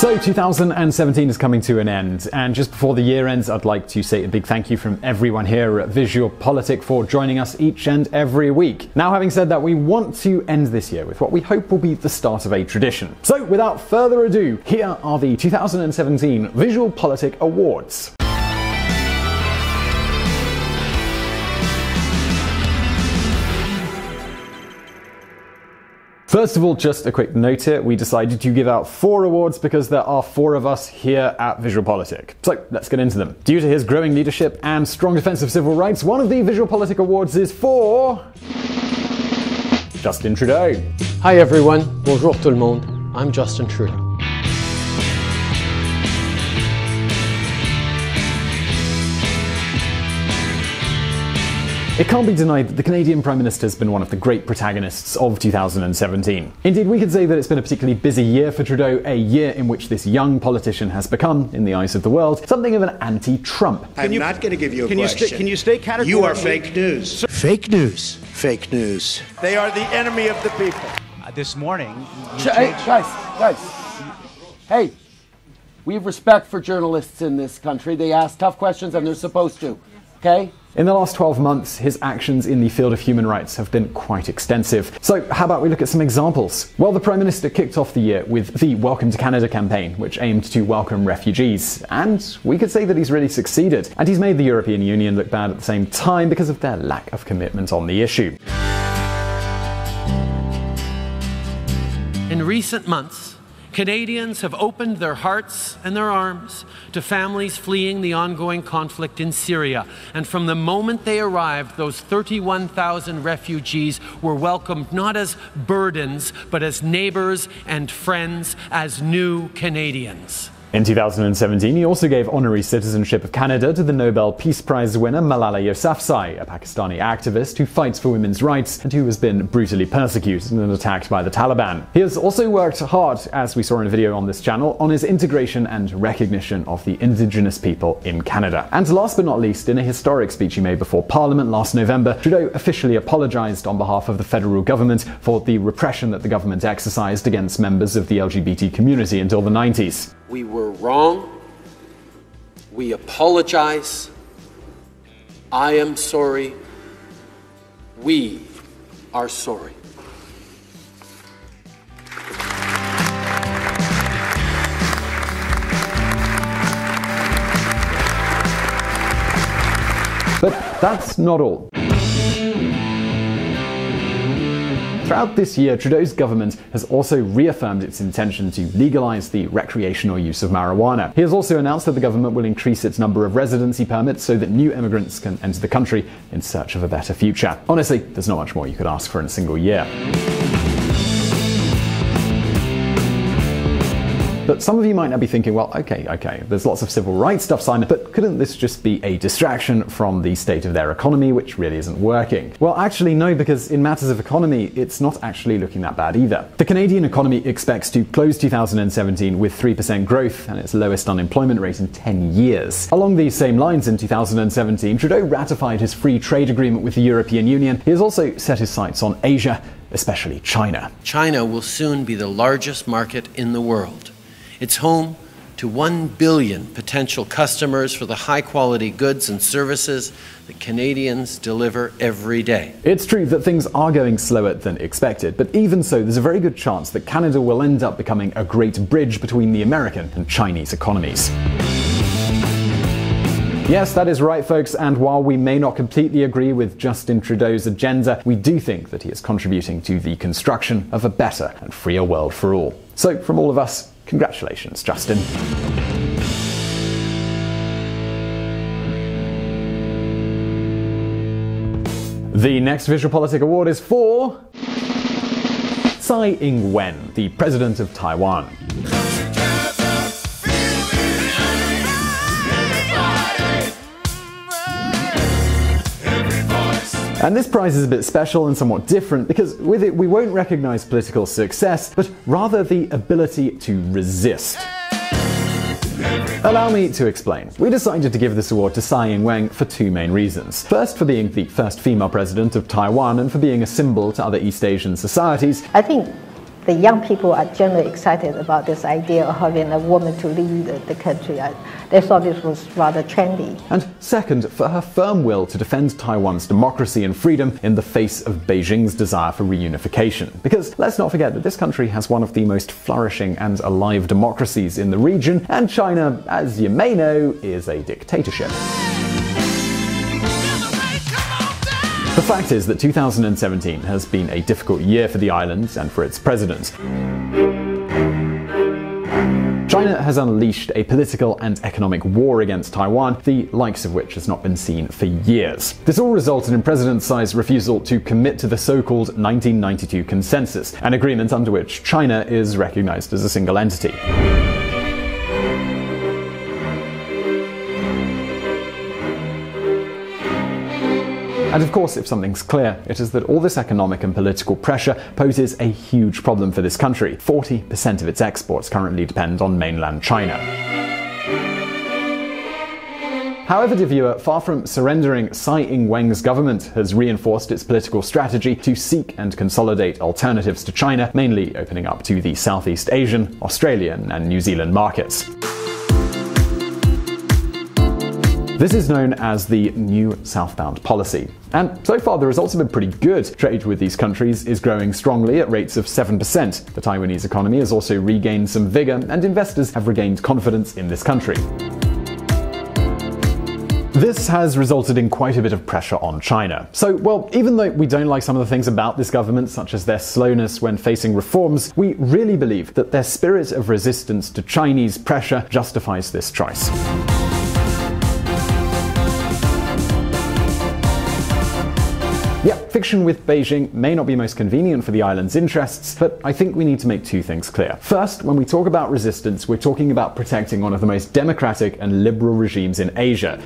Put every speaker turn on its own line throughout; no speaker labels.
So 2017 is coming to an end, and just before the year ends, I'd like to say a big thank you from everyone here at VisualPolitik for joining us each and every week. Now, having said that, we want to end this year with what we hope will be the start of a tradition. So without further ado, here are the 2017 VisualPolitik Awards. First of all, just a quick note here, we decided to give out 4 awards because there are 4 of us here at VisualPolitik. So let's get into them. Due to his growing leadership and strong defense of civil rights, one of the VisualPolitik awards is for Justin Trudeau.
Hi everyone, bonjour tout le monde, I'm Justin Trudeau.
It can't be denied that the Canadian Prime Minister has been one of the great protagonists of 2017. Indeed, we could say that it's been a particularly busy year for Trudeau, a year in which this young politician has become, in the eyes of the world, something of an anti-Trump.
I'm not going to give you a question.
Can you stay categorically?
You are fake news.
Fake news.
Fake news.
They are the enemy of the people. This morning...
Hey, guys. Hey, we have respect for journalists in this country. They ask tough questions and they're supposed to, okay?
In the last 12 months, his actions in the field of human rights have been quite extensive. So how about we look at some examples? Well, the Prime Minister kicked off the year with the Welcome to Canada campaign, which aimed to welcome refugees. And we could say that he's really succeeded. And he's made the European Union look bad at the same time because of their lack of commitment on the issue.
In recent months, Canadians have opened their hearts and their arms to families fleeing the ongoing conflict in Syria. And from the moment they arrived, those 31,000 refugees were welcomed not as burdens, but as neighbors and friends, as new Canadians.
In 2017, he also gave honorary citizenship of Canada to the Nobel Peace Prize winner Malala Yousafzai, a Pakistani activist who fights for women's rights and who has been brutally persecuted and attacked by the Taliban. He has also worked hard, as we saw in a video on this channel, on his integration and recognition of the Indigenous people in Canada. And last but not least, in a historic speech he made before Parliament last November, Trudeau officially apologised on behalf of the federal government for the repression that the government exercised against members of the LGBT community until the 90s.
We were wrong. We apologize. I am sorry. We are sorry.
But that's not all. Throughout this year, Trudeau's government has also reaffirmed its intention to legalise the recreational use of marijuana. He has also announced that the government will increase its number of residency permits so that new immigrants can enter the country in search of a better future. Honestly, there's not much more you could ask for in a single year. But some of you might now be thinking, well, okay, there's lots of civil rights stuff, Simon, but couldn't this just be a distraction from the state of their economy, which really isn't working? Well, actually, no, because in matters of economy, it's not actually looking that bad either. The Canadian economy expects to close 2017 with 3% growth and its lowest unemployment rate in 10 years. Along these same lines, in 2017, Trudeau ratified his free trade agreement with the European Union. He has also set his sights on Asia, especially China.
China will soon be the largest market in the world. It's home to 1 billion potential customers for the high-quality goods and services that Canadians deliver every day.
It's true that things are going slower than expected, but even so, there's a very good chance that Canada will end up becoming a great bridge between the American and Chinese economies. Yes, that is right, folks, and while we may not completely agree with Justin Trudeau's agenda, we do think that he is contributing to the construction of a better and freer world for all. So, from all of us, congratulations, Justin. The next VisualPolitik award is for Tsai Ing-wen, the president of Taiwan. And this prize is a bit special and somewhat different because with it we won't recognize political success, but rather the ability to resist. Allow me to explain. We decided to give this award to Tsai Ing-wen for 2 main reasons. First, for being the first female president of Taiwan and for being a symbol to other East Asian societies.
I think the young people are generally excited about this idea of having a woman to lead the country. They thought this was rather trendy.
And second, for her firm will to defend Taiwan's democracy and freedom in the face of Beijing's desire for reunification. Because let's not forget that this country has one of the most flourishing and alive democracies in the region, and China, as you may know, is a dictatorship. The fact is that 2017 has been a difficult year for the island and for its president. China has unleashed a political and economic war against Taiwan, the likes of which has not been seen for years. This all resulted in President Tsai's refusal to commit to the so-called 1992 consensus, an agreement under which China is recognized as a single entity. And of course, if something's clear, it is that all this economic and political pressure poses a huge problem for this country. 40% of its exports currently depend on mainland China. However, dear viewer, far from surrendering, Tsai Ing-wen's government has reinforced its political strategy to seek and consolidate alternatives to China, mainly opening up to the Southeast Asian, Australian, and New Zealand markets. This is known as the New Southbound Policy. And so far the results have been pretty good. Trade with these countries is growing strongly at rates of 7%. The Taiwanese economy has also regained some vigor, and investors have regained confidence in this country. This has resulted in quite a bit of pressure on China. So, well, even though we don't like some of the things about this government, such as their slowness when facing reforms, we really believe that their spirit of resistance to Chinese pressure justifies this choice. Yeah, fiction with Beijing may not be most convenient for the island's interests, but I think we need to make two things clear. First, when we talk about resistance, we're talking about protecting one of the most democratic and liberal regimes in Asia.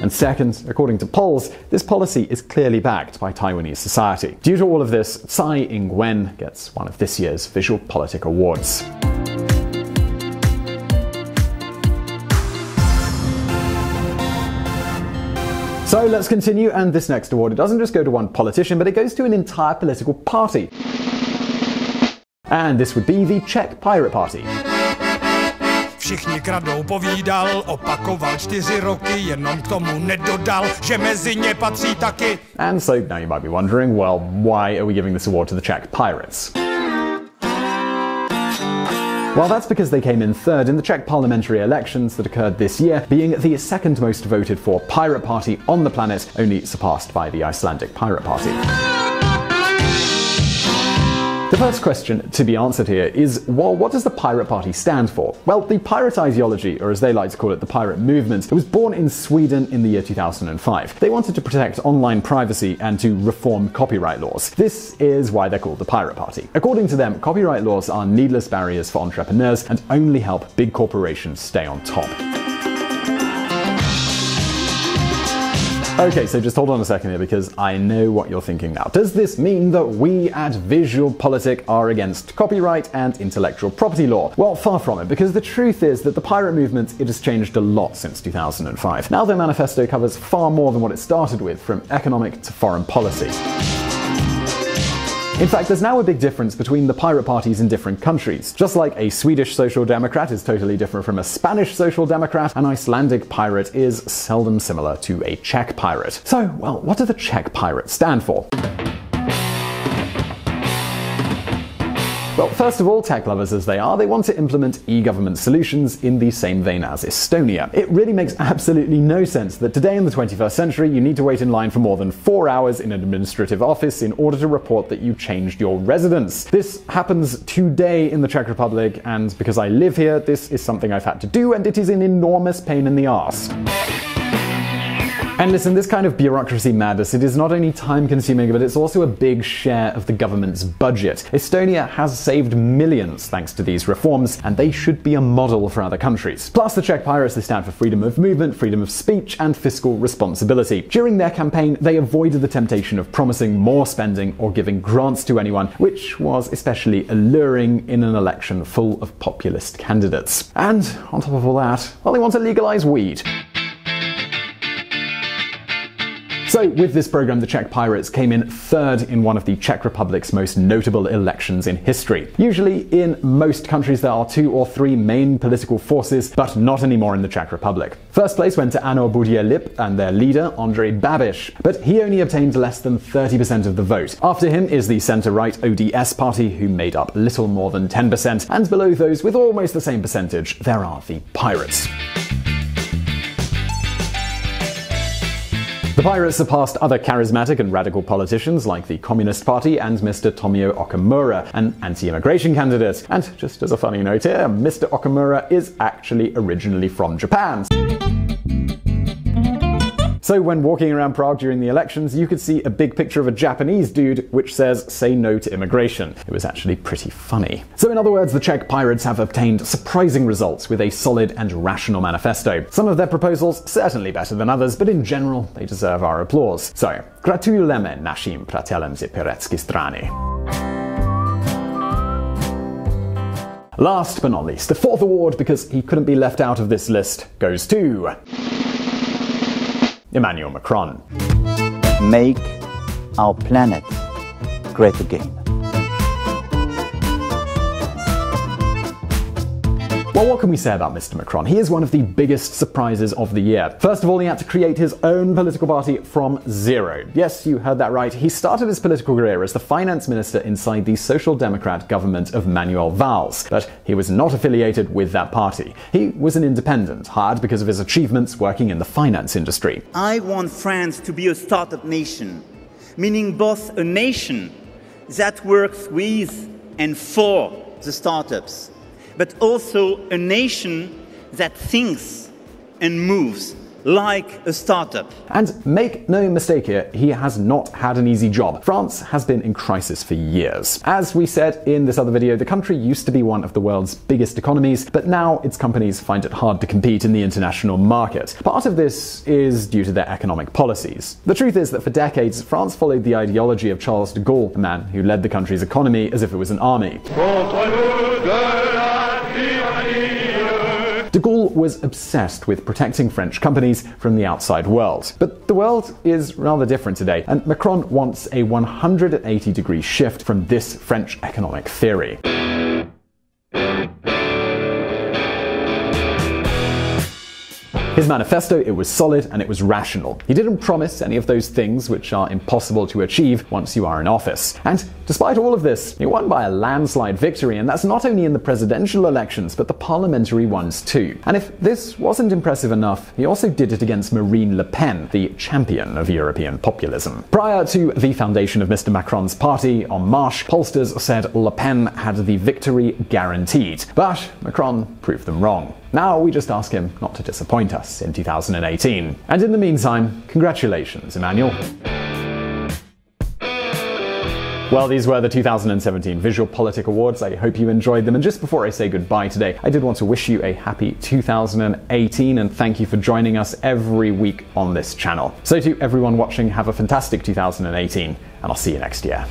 And second, according to polls, this policy is clearly backed by Taiwanese society. Due to all of this, Tsai Ing-wen gets one of this year's VisualPolitik awards. So let's continue, and this next award, it doesn't just go to one politician, but it goes to an entire political party. And this would be the Czech Pirate Party.
Všichni kradou, povídal, opakoval 4 roky, jenom k tomu nedodal, že mezi ně patří taky.
And so now you might be wondering, well, why are we giving this award to the Czech pirates? Well, that's because they came in third in the Czech parliamentary elections that occurred this year, being the second most voted for pirate party on the planet, only surpassed by the Icelandic Pirate Party. The first question to be answered here is, well, what does the Pirate Party stand for? Well, the pirate ideology, or as they like to call it, the pirate movement, it was born in Sweden in the year 2005. They wanted to protect online privacy and to reform copyright laws. This is why they're called the Pirate Party. According to them, copyright laws are needless barriers for entrepreneurs and only help big corporations stay on top. Okay, so just hold on a second here, because I know what you're thinking now. Does this mean that we at VisualPolitik are against copyright and intellectual property law? Well, far from it, because the truth is that the pirate movement, it has changed a lot since 2005. Now their manifesto covers far more than what it started with, from economic to foreign policy. In fact, there's now a big difference between the pirate parties in different countries. Just like a Swedish social democrat is totally different from a Spanish social democrat, an Icelandic pirate is seldom similar to a Czech pirate. So, well, what do the Czech pirates stand for? Well, first of all, tech lovers as they are, they want to implement e-government solutions in the same vein as Estonia. It really makes absolutely no sense that today in the 21st century you need to wait in line for more than 4 hours in an administrative office in order to report that you changed your residence. This happens today in the Czech Republic, and because I live here, this is something I've had to do, and it is an enormous pain in the arse. And listen, this kind of bureaucracy madness, it is not only time-consuming, but it's also a big share of the government's budget. Estonia has saved millions thanks to these reforms, and they should be a model for other countries. Plus, the Czech pirates, they stand for freedom of movement, freedom of speech, and fiscal responsibility. During their campaign, they avoided the temptation of promising more spending or giving grants to anyone, which was especially alluring in an election full of populist candidates. And on top of all that, well, they want to legalize weed. So with this program, the Czech pirates came in third in one of the Czech Republic's most notable elections in history. Usually in most countries there are 2 or 3 main political forces, but not anymore in the Czech Republic. First place went to Ano Buděje-Lip and their leader, Andrej Babiš, but he only obtained less than 30% of the vote. After him is the centre-right ODS party, who made up little more than 10%, and below those with almost the same percentage, there are the pirates. The pirates surpassed other charismatic and radical politicians like the Communist Party and Mr. Tomio Okamura, an anti-immigration candidate. And just as a funny note here, Mr. Okamura is actually originally from Japan. So when walking around Prague during the elections, you could see a big picture of a Japanese dude which says, "Say no to immigration." It was actually pretty funny. So in other words, the Czech pirates have obtained surprising results with a solid and rational manifesto. Some of their proposals certainly better than others, but in general, they deserve our applause. So, gratulujeme našim přátelům z Piratské strany. Last but not least, the 4th award, because he couldn't be left out of this list, goes to Emmanuel Macron.
Make our planet great again.
Well, what can we say about Mr. Macron? He is one of the biggest surprises of the year. First of all, he had to create his own political party from zero. Yes, you heard that right. He started his political career as the finance minister inside the Social Democrat government of Manuel Valls, but he was not affiliated with that party. He was an independent, hired because of his achievements working in the finance industry.
I want France to be a startup nation, meaning both a nation that works with and for the startups, but also a nation that thinks and moves like a startup.
And make no mistake here, he has not had an easy job. France has been in crisis for years. As we said in this other video, the country used to be one of the world's biggest economies, but now its companies find it hard to compete in the international market. Part of this is due to their economic policies. The truth is that for decades, France followed the ideology of Charles de Gaulle, a man who led the country's economy as if it was an army. De Gaulle was obsessed with protecting French companies from the outside world. But the world is rather different today, and Macron wants a 180-degree shift from this French economic theory. His manifesto, it was solid and it was rational. He didn't promise any of those things which are impossible to achieve once you are in office. And despite all of this, he won by a landslide victory, and that's not only in the presidential elections, but the parliamentary ones too. And if this wasn't impressive enough, he also did it against Marine Le Pen, the champion of European populism. Prior to the foundation of Mr. Macron's party, En Marche, pollsters said Le Pen had the victory guaranteed. But Macron proved them wrong. Now we just ask him not to disappoint us in 2018. And in the meantime, congratulations, Emmanuel. Well, these were the 2017 VisualPolitik Awards. I hope you enjoyed them. And just before I say goodbye today, I did want to wish you a happy 2018 and thank you for joining us every week on this channel. So to everyone watching, have a fantastic 2018 and I'll see you next year.